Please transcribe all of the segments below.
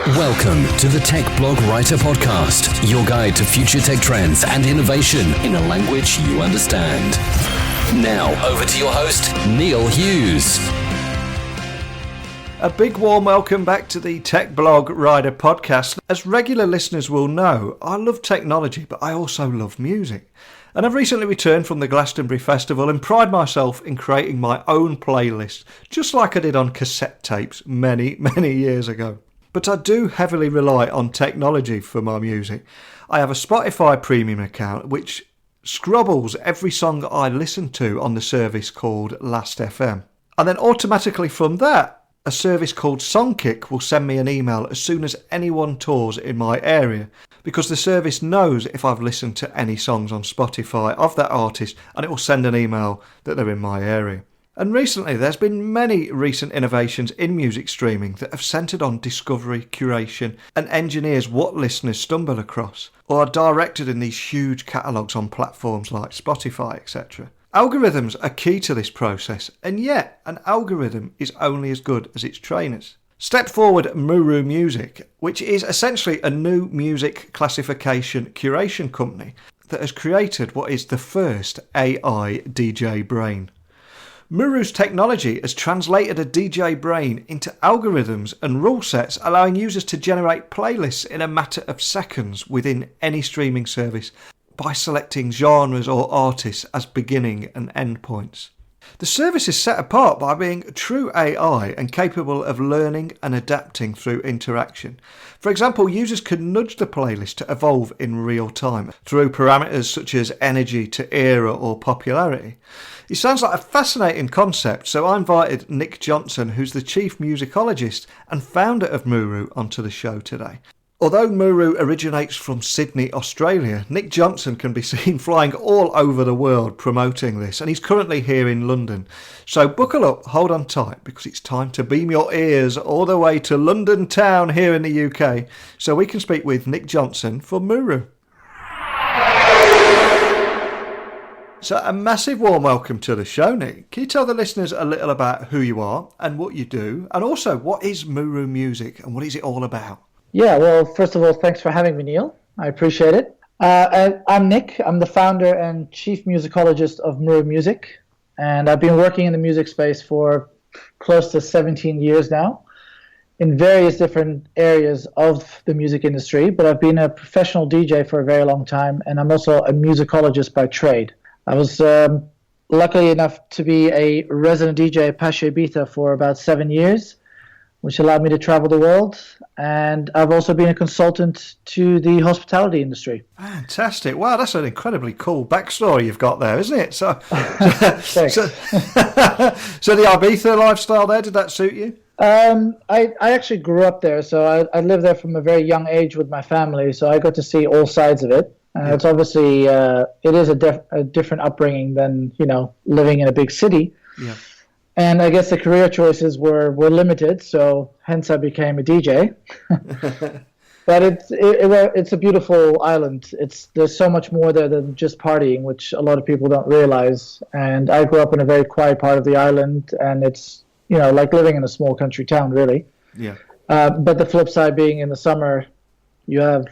Welcome to the Tech Blog Writer Podcast, your guide to future tech trends and innovation in a language you understand. Now, over to your host, Neil Hughes. A big warm welcome back to the Tech Blog Writer Podcast. As regular listeners will know, I love technology, but I also love music. And I've recently returned from the Glastonbury Festival and pride myself in creating my own playlist, just like I did on cassette tapes many years ago. But I do heavily rely on technology for my music. I have a Spotify premium account which scrubbles every song I listen to on the service called Last.fm. And then automatically from that, a service called Songkick will send me an email as soon as anyone tours in my area, because the service knows if I've listened to any songs on Spotify of that artist, and it will send an email that they're in my area. And recently there's been many recent innovations in music streaming that have centred on discovery, curation and engineers what listeners stumble across, or are directed in these huge catalogues on platforms like Spotify, etc. Algorithms are key to this process, and yet an algorithm is only as good as its trainers. Step forward Muru Music, which is essentially a new music classification curation company that has created what is the first AI DJ brain. Muru's technology has translated a DJ brain into algorithms and rule sets, allowing users to generate playlists in a matter of seconds within any streaming service by selecting genres or artists as beginning and end points. The service is set apart by being true AI and capable of learning and adapting through interaction. For example, users can nudge the playlist to evolve in real time through parameters such as energy to era or popularity. It sounds like a fascinating concept, so I invited Nick Johnson, who's the chief musicologist and founder of Muru, onto the show today. Although Muru originates from Sydney, Australia, Nick Johnson can be seen flying all over the world promoting this, and he's currently here in London. So buckle up, hold on tight, because it's time to beam your ears all the way to London town here in the UK, so we can speak with Nick Johnson for Muru. So a massive warm welcome to the show, Nick. Can you tell the listeners a little about who you are and what you do, and also what is Muru Music and what is it all about? Yeah, well, first of all, thanks for having me, Neil. I appreciate it. I'm Nick. I'm the founder and chief musicologist of Muru Music, and I've been working in the music space for close to 17 years now in various different areas of the music industry, but I've been a professional DJ for a very long time, and I'm also a musicologist by trade. I was lucky enough to be a resident DJ at Pache Ibiza for about 7 years, which allowed me to travel the world. And I've also been a consultant to the hospitality industry. Fantastic. Wow, that's an incredibly cool backstory you've got there, isn't it? So Thanks. so the Ibiza lifestyle there, did that suit you? I actually grew up there, so I lived there from a very young age with my family, so I got to see all sides of it. Yeah. It's obviously, it is a different upbringing than, living in a big city. Yeah. And I guess the career choices were limited, so hence I became a DJ. But it's a beautiful island. There's so much more there than just partying, which a lot of people don't realize. And I grew up in a very quiet part of the island, and it's like living in a small country town, really. Yeah. But the flip side being in the summer, you have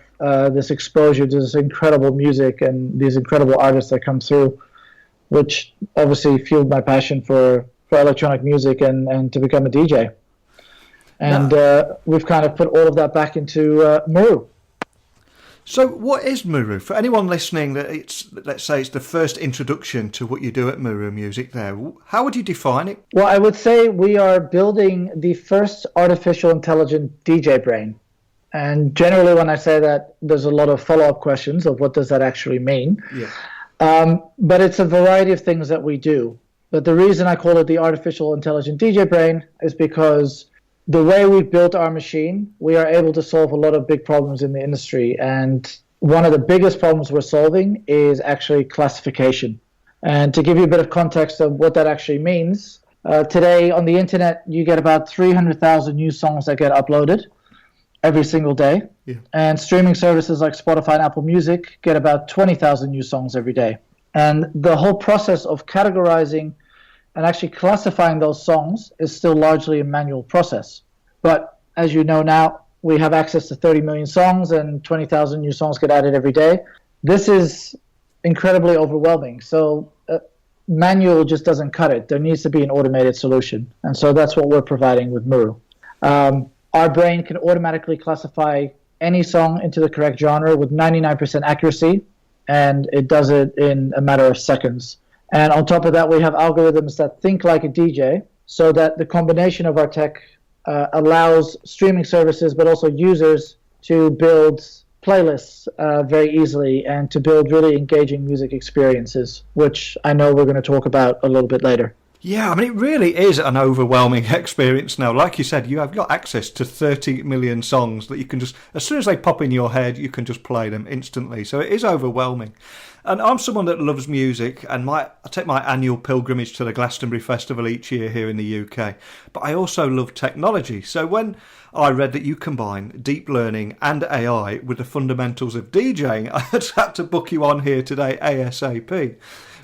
this exposure to this incredible music and these incredible artists that come through, which obviously fueled my passion for electronic music and to become a DJ. And we've kind of put all of that back into Muru. So what is Muru? For anyone listening, let's say it's the first introduction to what you do at Muru Music there, how would you define it? Well, I would say we are building the first artificial intelligent DJ brain. And generally when I say that, there's a lot of follow-up questions of what does that actually mean. Yeah. But it's a variety of things that we do. But the reason I call it the artificial intelligent DJ brain is because the way we've built our machine, we are able to solve a lot of big problems in the industry. And one of the biggest problems we're solving is actually classification. And to give you a bit of context of what that actually means, today on the internet, you get about 300,000 new songs that get uploaded every single day. Yeah. And streaming services like Spotify and Apple Music get about 20,000 new songs every day. And the whole process of categorizing and actually classifying those songs is still largely a manual process. But as you know now, we have access to 30 million songs and 20,000 new songs get added every day. This is incredibly overwhelming. So manual just doesn't cut it. There needs to be an automated solution. And so that's what we're providing with Muru. Our brain can automatically classify any song into the correct genre with 99% accuracy, and it does it in a matter of seconds. And on top of that, we have algorithms that think like a DJ, so that the combination of our tech allows streaming services, but also users, to build playlists very easily and to build really engaging music experiences, which I know we're going to talk about a little bit later. Yeah, I mean, it really is an overwhelming experience now. Like you said, you have got access to 30 million songs that you can just, as soon as they pop in your head, you can just play them instantly. So it is overwhelming. And I'm someone that loves music, and I take my annual pilgrimage to the Glastonbury Festival each year here in the UK. But I also love technology. So when I read that you combine deep learning and AI with the fundamentals of DJing, I just had to book you on here today ASAP.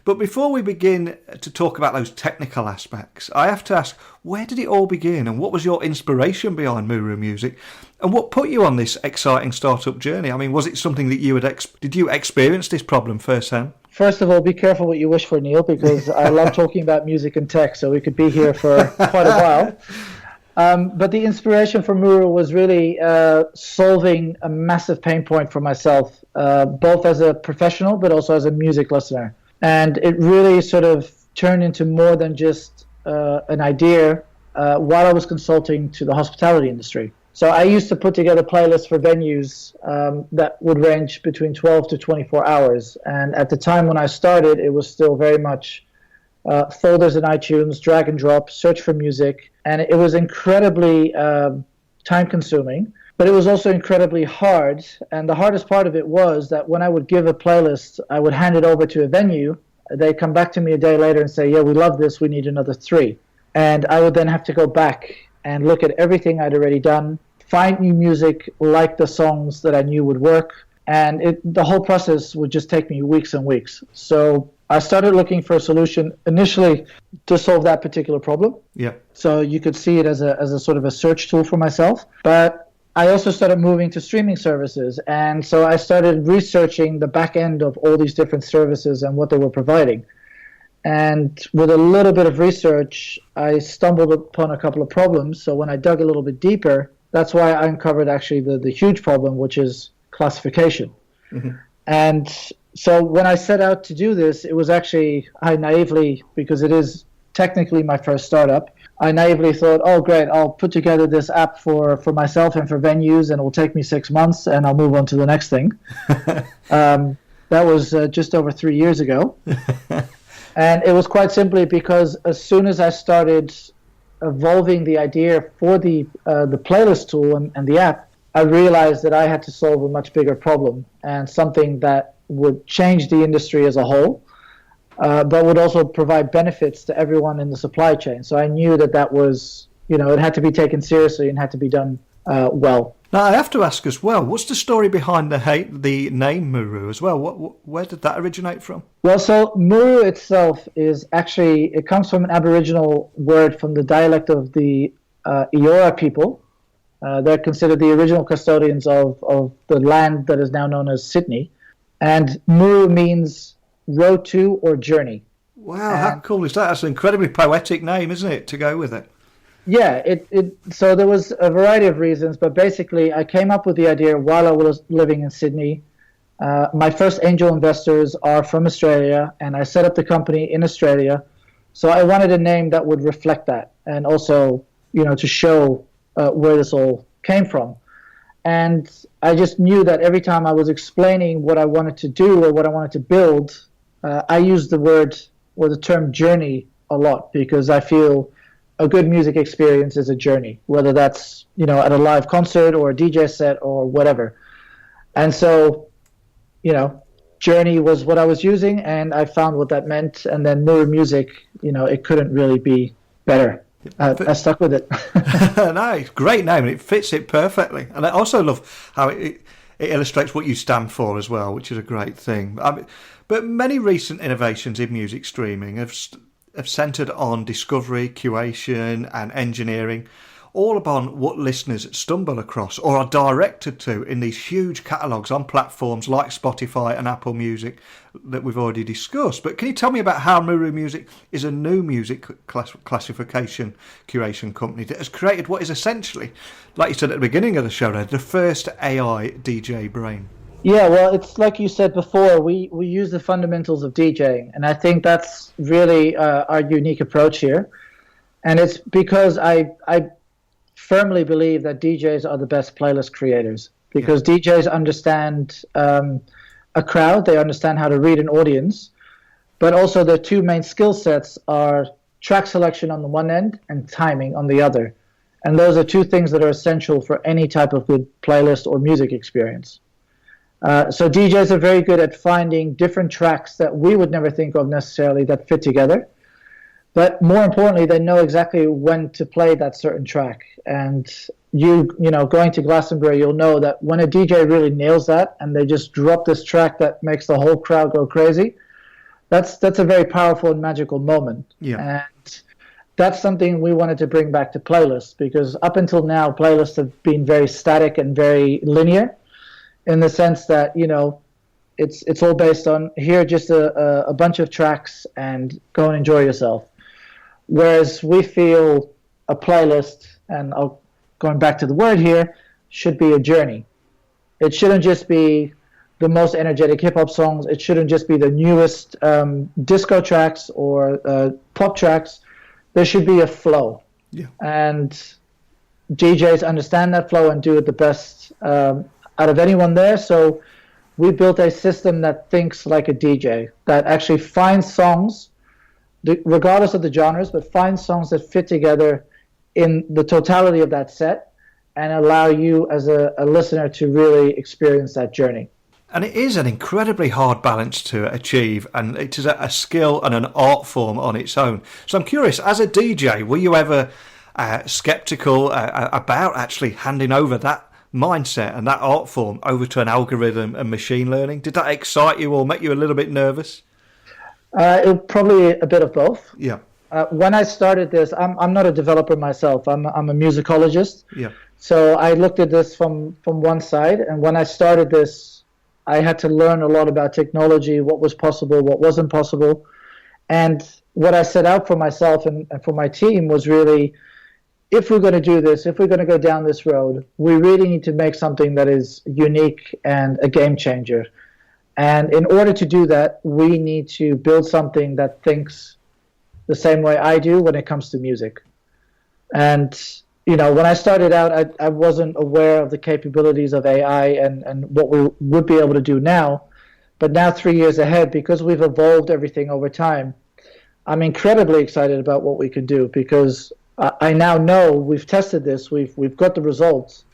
But before we begin to talk about those technical aspects, I have to ask, where did it all begin, and what was your inspiration behind Muru Music, and what put you on this exciting startup journey? I mean, was it something that you did you experience this problem firsthand? First of all, be careful what you wish for, Neil, because I love talking about music and tech, so we could be here for quite a while. But the inspiration for Muru was really solving a massive pain point for myself, both as a professional but also as a music listener. And it really sort of turned into more than just an idea while I was consulting to the hospitality industry. So I used to put together playlists for venues that would range between 12 to 24 hours. And at the time when I started, it was still very much folders in iTunes, drag and drop, search for music. And it was incredibly time consuming. But it was also incredibly hard, and the hardest part of it was that when I would give a playlist, I would hand it over to a venue. They'd come back to me a day later and say, yeah, we love this, we need another 3. And I would then have to go back and look at everything I'd already done, find new music like the songs that I knew would work, and the whole process would just take me weeks and weeks. So I started looking for a solution initially to solve that particular problem. Yeah. So you could see it as a sort of a search tool for myself. But I also started moving to streaming services, and so I started researching the back end of all these different services and what they were providing. And with a little bit of research, I stumbled upon a couple of problems. So when I dug a little bit deeper, that's why I uncovered actually the huge problem, which is classification. Mm-hmm. And so when I set out to do this, it was actually, I naively, because it is technically my first startup, I naively thought, oh, great, I'll put together this app for myself and for venues, and it will take me 6 months, and I'll move on to the next thing. That was just over 3 years ago. And it was quite simply because as soon as I started evolving the idea for the playlist tool and the app, I realized that I had to solve a much bigger problem, and something that would change the industry as a whole. But would also provide benefits to everyone in the supply chain. So I knew that was, it had to be taken seriously and had to be done well. Now, I have to ask as well, what's the story behind the name Muru as well? Where did that originate from? Well, so Muru itself it comes from an Aboriginal word from the dialect of the Eora people. They're considered the original custodians of the land that is now known as Sydney. And Muru means road to or journey. Wow, how cool is that? That's an incredibly poetic name, isn't it, to go with it? Yeah, so there was a variety of reasons, but basically I came up with the idea while I was living in Sydney. My first angel investors are from Australia, and I set up the company in Australia. So I wanted a name that would reflect that, and also, to show where this all came from. And I just knew that every time I was explaining what I wanted to do or what I wanted to build, I use the word or the term journey a lot, because I feel a good music experience is a journey, whether that's, at a live concert or a DJ set or whatever. And so, journey was what I was using, and I found what that meant. And then Muru Music, it couldn't really be better. I stuck with it. Nice, great name, and it fits it perfectly. And I also love how it illustrates what you stand for as well, which is a great thing. But many recent innovations in music streaming have centred on discovery, curation and engineering, all upon what listeners stumble across or are directed to in these huge catalogues on platforms like Spotify and Apple Music that we've already discussed. But can you tell me about how Muru Music is a new music classification curation company that has created what is essentially, like you said at the beginning of the show, the first AI DJ brain? Yeah, well, it's like you said before, we use the fundamentals of DJing, and I think that's really our unique approach here. And it's because I firmly believe that DJs are the best playlist creators, because DJs understand a crowd, they understand how to read an audience, but also their two main skill sets are track selection on the one end and timing on the other. And those are two things that are essential for any type of good playlist or music experience. So DJs are very good at finding different tracks that we would never think of necessarily that fit together. But more importantly, they know exactly when to play that certain track. And you know, going to Glastonbury, you'll know that when a DJ really nails that and they just drop this track that makes the whole crowd go crazy, that's a very powerful and magical moment. Yeah. And that's something we wanted to bring back to playlists, because up until now, playlists have been very static and very linear, in the sense that, you know, it's all based on here just a bunch of tracks and go and enjoy yourself. Whereas we feel a playlist, and going back to the word here, should be a journey. It shouldn't just be the most energetic hip-hop songs. It shouldn't just be the newest disco tracks or pop tracks. There should be a flow. Yeah. And DJs understand that flow and do it the best out of anyone there. So we built a system that thinks like a DJ, that actually finds songs, regardless of the genres, but finds songs that fit together in the totality of that set and allow you as a listener to really experience that journey. And it is an incredibly hard balance to achieve, and it is a skill and an art form on its own. So I'm curious, as a DJ, were you ever skeptical about actually handing over that mindset and that art form over to an algorithm and machine learning? Did that excite you or make you a little bit nervous? Probably a bit of both. Yeah. When I started this, I'm not a developer myself. I'm a musicologist. Yeah. So I looked at this from one side, and when I started this, I had to learn a lot about technology, what was possible, what wasn't possible. And what I set out for myself and for my team was really, if we're going to do this, if we're going to go down this road, we really need to make something that is unique and a game changer. And in order to do that, we need to build something that thinks the same way I do when it comes to music. And, you know, when I started out, I wasn't aware of the capabilities of AI and what we would be able to do now. But now, 3 years ahead, because we've evolved everything over time, I'm incredibly excited about what we can do, because I now know we've tested this, we've got the results,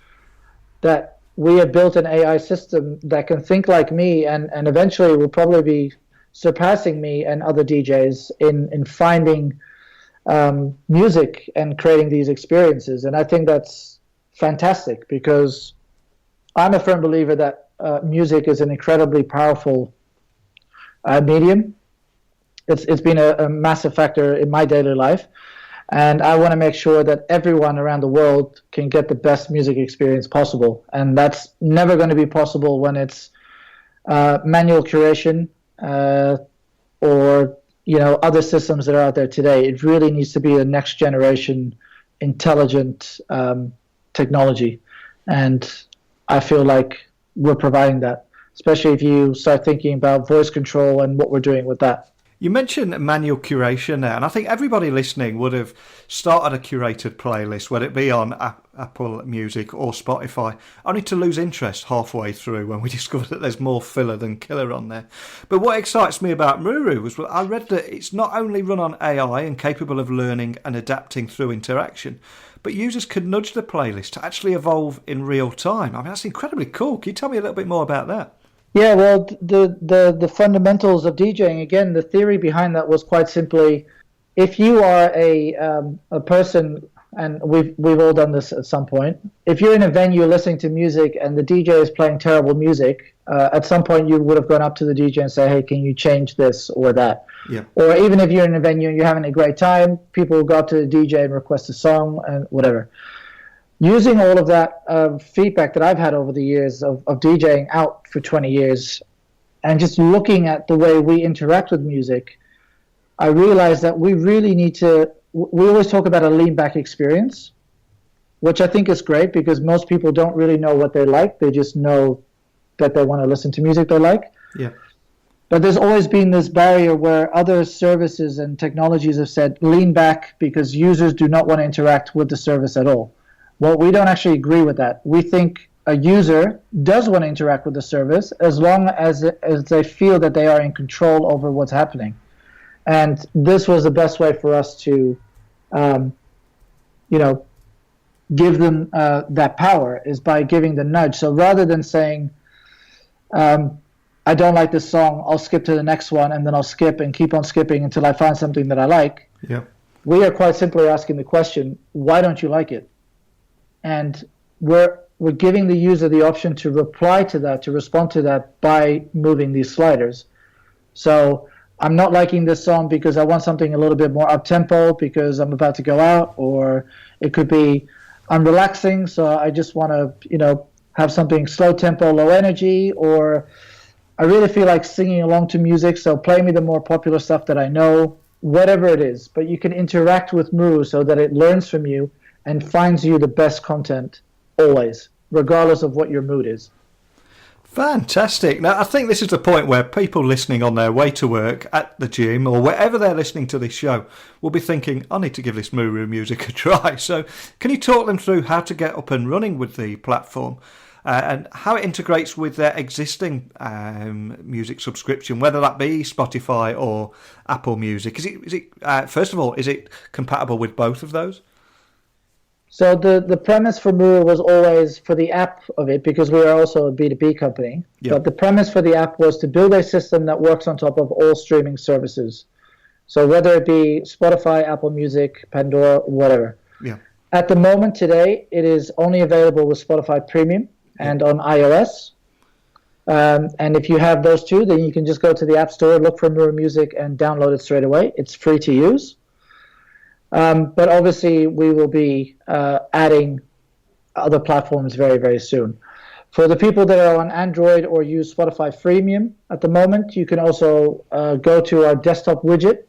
that we have built an AI system that can think like me, and eventually will probably be surpassing me and other DJs in finding music and creating these experiences. And I think that's fantastic, because I'm a firm believer that music is an incredibly powerful medium. It's been a massive factor in my daily life. And I want to make sure that everyone around the world can get the best music experience possible. And that's never going to be possible when it's manual curation or, you know, other systems that are out there today. It really needs to be a next generation intelligent technology. And I feel like we're providing that, especially if you start thinking about voice control and what we're doing with that. You mentioned manual curation there, and I think everybody listening would have started a curated playlist, whether it be on Apple Music or Spotify, only to lose interest halfway through when we discovered that there's more filler than killer on there. But what excites me about Muru was I read that it's not only run on AI and capable of learning and adapting through interaction, but users can nudge the playlist to actually evolve in real time. I mean, that's incredibly cool. Can you tell me a little bit more about that? Yeah, well, the fundamentals of DJing, again, the theory behind that was quite simply, if you are a person, and we've all done this at some point, if you're in a venue listening to music and the DJ is playing terrible music, at some point you would have gone up to the DJ and say, hey, can you change this or that? Yeah. Or even if you're in a venue and you're having a great time, people will go up to the DJ and request a song and whatever. using all of that feedback that I've had over the years of DJing out for 20 years, and just looking at the way we interact with music, I realized that we really need to, we always talk about a lean back experience, which I think is great because most people don't really know what they like. They just know that they want to listen to music they like. Yeah. But there's always been this barrier where other services and technologies have said lean back because users do not want to interact with the service at all. Well, we don't actually agree with that. We think a user does want to interact with the service as long as they feel that they are in control over what's happening. And this was the best way for us to, give them that power, is by giving the nudge. So rather than saying, I don't like this song, I'll skip to the next one, and then I'll skip and keep on skipping until I find something that I like. Yeah. We are quite simply asking the question, why don't you like it? And we're giving the user the option to reply to that, to respond to that by moving these sliders. So I'm not liking this song because I want something a little bit more up-tempo because I'm about to go out, or it could be I'm relaxing, so I just want to, have something slow tempo, low energy, or I really feel like singing along to music, so play me the more popular stuff that I know, whatever it is. But you can interact with Muru so that it learns from you and finds you the best content always, regardless of what your mood is. Fantastic. Now, I think this is the point where people listening on their way to work, at the gym, or wherever they're listening to this show will be thinking, I need to give this Muru music a try. So can you talk them through how to get up and running with the platform and how it integrates with their existing music subscription, whether that be Spotify or Apple Music? Is it first of all, is it compatible with both of those? So the premise for Muru was always for the app of it, because we are also a B2B company. Yep. But the premise for the app was to build a system that works on top of all streaming services. So whether it be Spotify, Apple Music, Pandora, whatever. Yeah. At the moment today, it is only available with Spotify Premium and on iOS. And if you have those two, then you can just go to the App Store, look for Muru Music, and download it straight away. It's free to use. But obviously, we will be adding other platforms very, very soon. For the people that are on Android or use Spotify Freemium at the moment, you can also go to our desktop widget.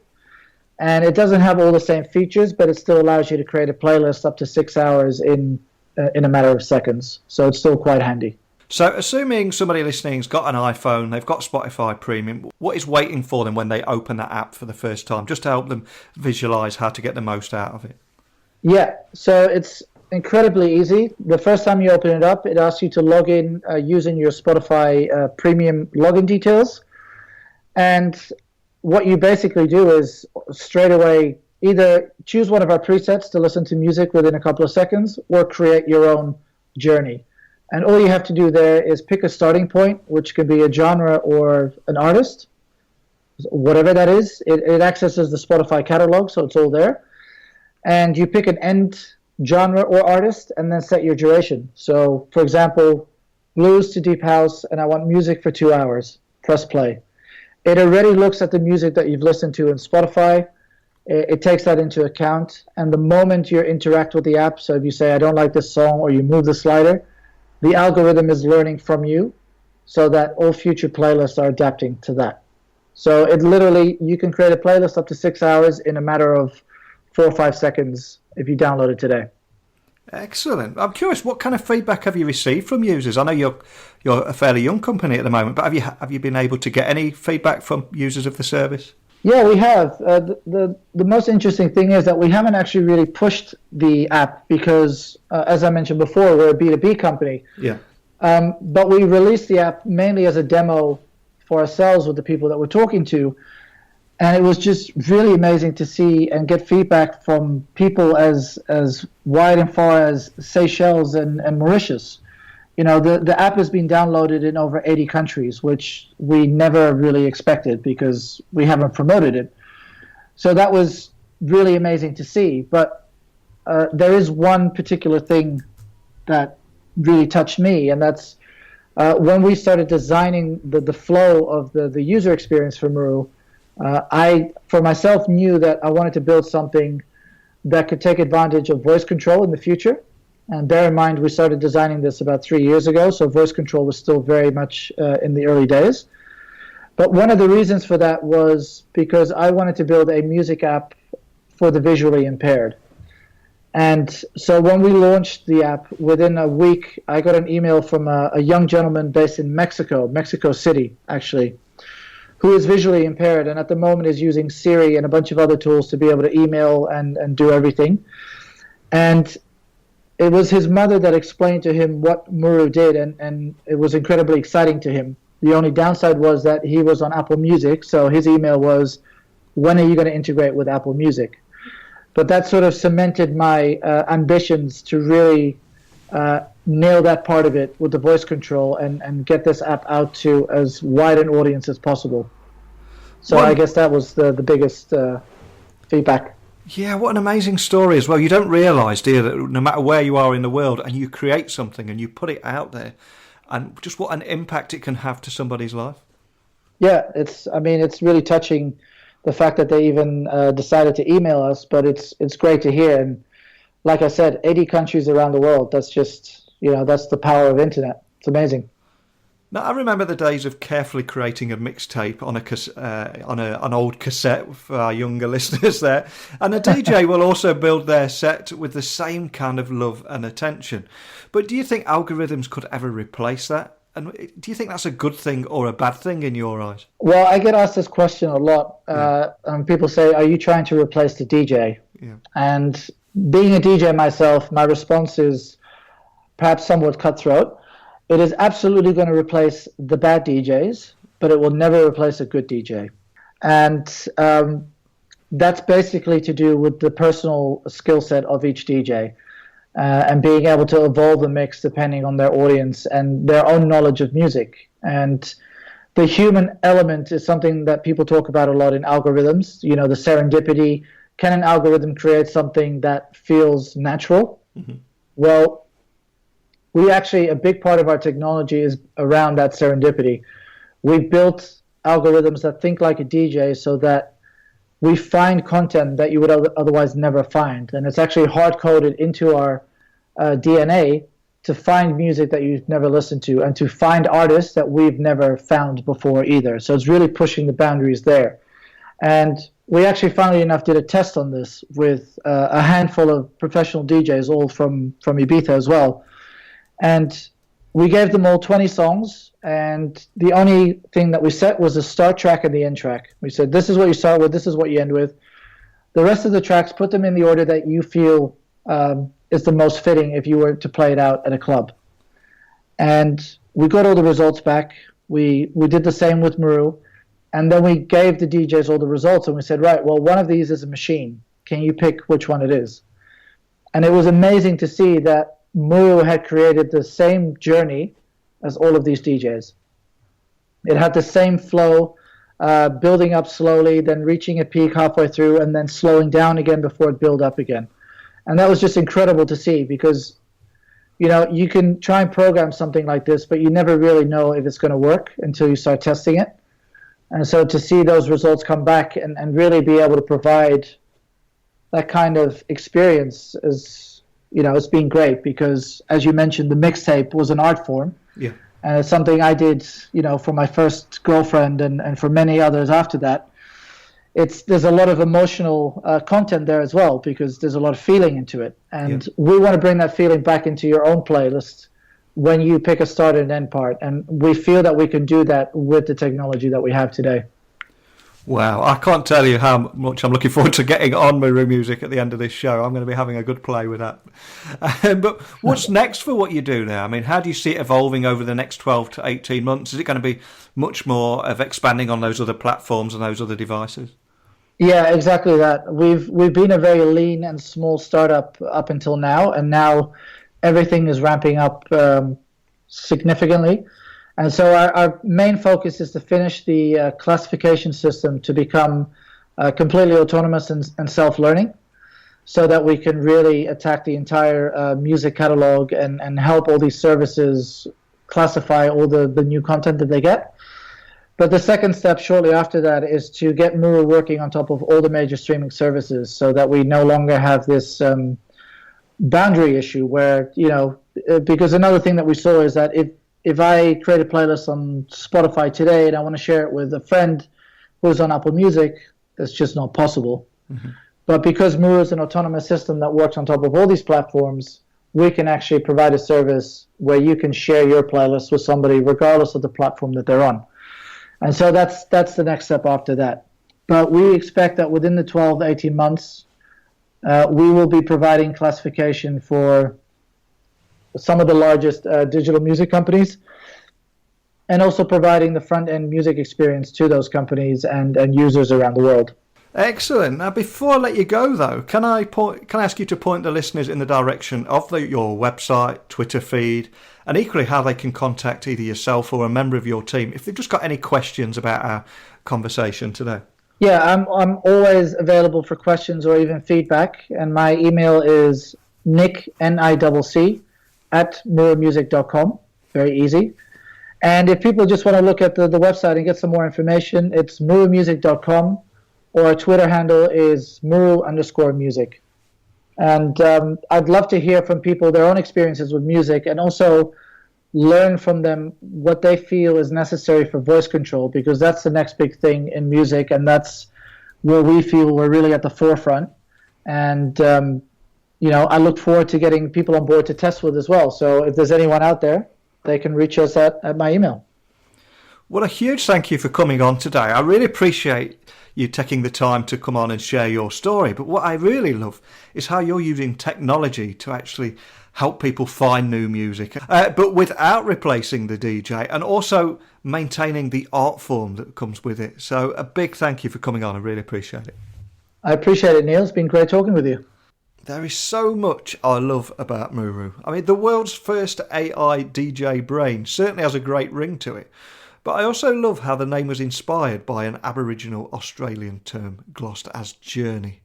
And it doesn't have all the same features, but it still allows you to create a playlist up to 6 hours in a matter of seconds. So it's still quite handy. So assuming somebody listening's got an iPhone, they've got Spotify Premium, what is waiting for them when they open that app for the first time, just to help them visualize how to get the most out of it? Yeah, so it's incredibly easy. The first time you open it up, it asks you to log in using your Spotify Premium login details. And what you basically do is straight away either choose one of our presets to listen to music within a couple of seconds, or create your own journey. And all you have to do there is pick a starting point, which can be a genre or an artist, whatever that is. It accesses the Spotify catalog, so it's all there. And you pick an end genre or artist, and then set your duration. So, for example, blues to deep house, and I want music for 2 hours. Press play. It already looks at the music that you've listened to in Spotify. It takes that into account. And the moment you interact with the app, so if you say, I don't like this song, or you move the slider, the algorithm is learning from you, so that all future playlists are adapting to that. So it literally, you can create a playlist up to 6 hours in a matter of 4 or 5 seconds if you download it today. Excellent. I'm curious, what kind of feedback have you received from users? I know you're a fairly young company at the moment, but have you been able to get any feedback from users of the service? Yeah, we have. The most interesting thing is that we haven't actually really pushed the app because, as I mentioned before, we're a B2B company. Yeah. But we released the app mainly as a demo for ourselves with the people that we're talking to. And it was just really amazing to see and get feedback from people as wide and far as Seychelles and Mauritius. You know, the app has been downloaded in over 80 countries, which we never really expected because we haven't promoted it. So that was really amazing to see. But there is one particular thing that really touched me, and that's when we started designing the flow of the user experience for Muru, I, for myself, knew that I wanted to build something that could take advantage of voice control in the future. And bear in mind, we started designing this about 3 years ago, so voice control was still very much in the early days. But one of the reasons for that was because I wanted to build a music app for the visually impaired. And so when we launched the app, within a week, I got an email from a young gentleman based in Mexico City, actually, who is visually impaired and at the moment is using Siri and a bunch of other tools to be able to email and do everything. And it was his mother that explained to him what Muru did, and it was incredibly exciting to him. The only downside was that he was on Apple Music, so his email was, when are you going to integrate with Apple Music? But that sort of cemented my ambitions to really nail that part of it with the voice control and get this app out to as wide an audience as possible. So I guess that was the biggest feedback. Yeah, what an amazing story as well. You don't realise, do you, that no matter where you are in the world and you create something and you put it out there, and just what an impact it can have to somebody's life. Yeah, it's really touching, the fact that they even decided to email us, but it's great to hear. And like I said, 80 countries around the world, that's just, that's the power of internet. It's amazing. Now, I remember the days of carefully creating a mixtape on an old cassette for our younger listeners there. And a DJ will also build their set with the same kind of love and attention. But do you think algorithms could ever replace that? And do you think that's a good thing or a bad thing in your eyes? Well, I get asked this question a lot. And people say, are you trying to replace the DJ? Yeah. And being a DJ myself, my response is perhaps somewhat cutthroat. It is absolutely going to replace the bad DJs, but it will never replace a good DJ. And that's basically to do with the personal skill set of each DJ and being able to evolve the mix depending on their audience and their own knowledge of music. And the human element is something that people talk about a lot in algorithms, the serendipity. Can an algorithm create something that feels natural? Mm-hmm. Well, a big part of our technology is around that serendipity. We've built algorithms that think like a DJ so that we find content that you would otherwise never find. And it's actually hard-coded into our DNA to find music that you've never listened to and to find artists that we've never found before either. So it's really pushing the boundaries there. And we actually, funnily enough, did a test on this with a handful of professional DJs, all from Ibiza as well. And we gave them all 20 songs, and the only thing that we set was the start track and the end track. We said, this is what you start with, this is what you end with. The rest of the tracks, put them in the order that you feel is the most fitting if you were to play it out at a club. And we got all the results back. We did the same with Muru. And then we gave the DJs all the results, and we said, right, well, one of these is a machine. Can you pick which one it is? And it was amazing to see that Muru had created the same journey as all of these DJs. It had the same flow, building up slowly, then reaching a peak halfway through, and then slowing down again before it built up again. And that was just incredible to see because, you can try and program something like this, but you never really know if it's going to work until you start testing it. And so to see those results come back and really be able to provide that kind of experience is, it's been great because, as you mentioned, the mixtape was an art form. Yeah. And it's something I did, for my first girlfriend and for many others after that. There's a lot of emotional content there as well because there's a lot of feeling into it. And we want to bring that feeling back into your own playlist when you pick a start and end part. And we feel that we can do that with the technology that we have today. Wow, I can't tell you how much I'm looking forward to getting on Muru Music at the end of this show. I'm going to be having a good play with that. But what's next for what you do now? I mean, how do you see it evolving over the next 12 to 18 months? Is it going to be much more of expanding on those other platforms and those other devices? Yeah, exactly that. We've been a very lean and small startup up until now, and now everything is ramping up significantly. And so our main focus is to finish the classification system to become completely autonomous and self-learning so that we can really attack the entire music catalog and help all these services classify all the new content that they get. But the second step shortly after that is to get Muru working on top of all the major streaming services so that we no longer have this boundary issue where, because another thing that we saw is that if I create a playlist on Spotify today and I want to share it with a friend who's on Apple Music, that's just not possible. Mm-hmm. But because Muru is an autonomous system that works on top of all these platforms, we can actually provide a service where you can share your playlist with somebody regardless of the platform that they're on. And so that's the next step after that. But we expect that within the 12 to 18 months, we will be providing classification for some of the largest digital music companies, and also providing the front-end music experience to those companies and users around the world. Excellent. Now, before I let you go, though, can I ask you to point the listeners in the direction of your website, Twitter feed, and equally how they can contact either yourself or a member of your team if they've just got any questions about our conversation today? Yeah, I'm always available for questions or even feedback, and my email is nick, NICC, @murumusic.com. Very easy. And if people just want to look at the website and get some more information, it's murumusic.com, or our Twitter handle is Muru_music. And I'd love to hear from people their own experiences with music, and also learn from them what they feel is necessary for voice control, because that's the next big thing in music, and that's where we feel we're really at the forefront. And I look forward to getting people on board to test with as well. So if there's anyone out there, they can reach us at my email. Well, a huge thank you for coming on today. I really appreciate you taking the time to come on and share your story. But what I really love is how you're using technology to actually help people find new music, but without replacing the DJ, and also maintaining the art form that comes with it. So a big thank you for coming on. I really appreciate it. I appreciate it, Neil. It's been great talking with you. There is so much I love about Muru. I mean, the world's first AI DJ brain certainly has a great ring to it. But I also love how the name was inspired by an Aboriginal Australian term glossed as journey.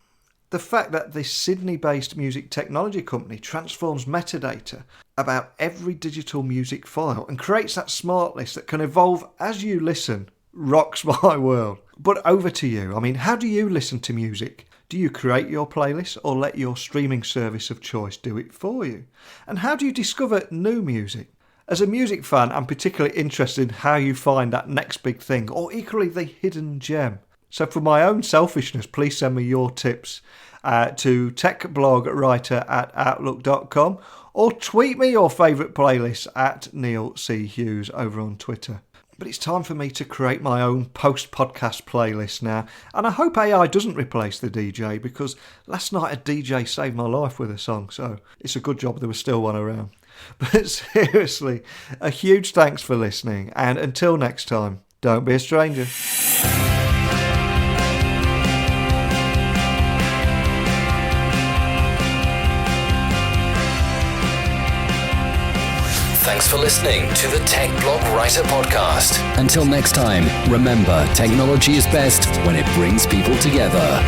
The fact that this Sydney-based music technology company transforms metadata about every digital music file and creates that smart list that can evolve as you listen rocks my world. But over to you. I mean, how do you listen to music? Do you create your playlist or let your streaming service of choice do it for you? And how do you discover new music? As a music fan, I'm particularly interested in how you find that next big thing, or equally the hidden gem. So for my own selfishness, please send me your tips to techblogwriter@outlook.com, or tweet me your favourite playlists at Neil C. Hughes over on Twitter. But it's time for me to create my own post-podcast playlist now, and I hope AI doesn't replace the DJ, because last night a DJ saved my life with a song, so it's a good job there was still one around. But seriously, a huge thanks for listening, and until next time, don't be a stranger. Thanks for listening to the Tech Blog Writer Podcast. Until next time, remember, technology is best when it brings people together.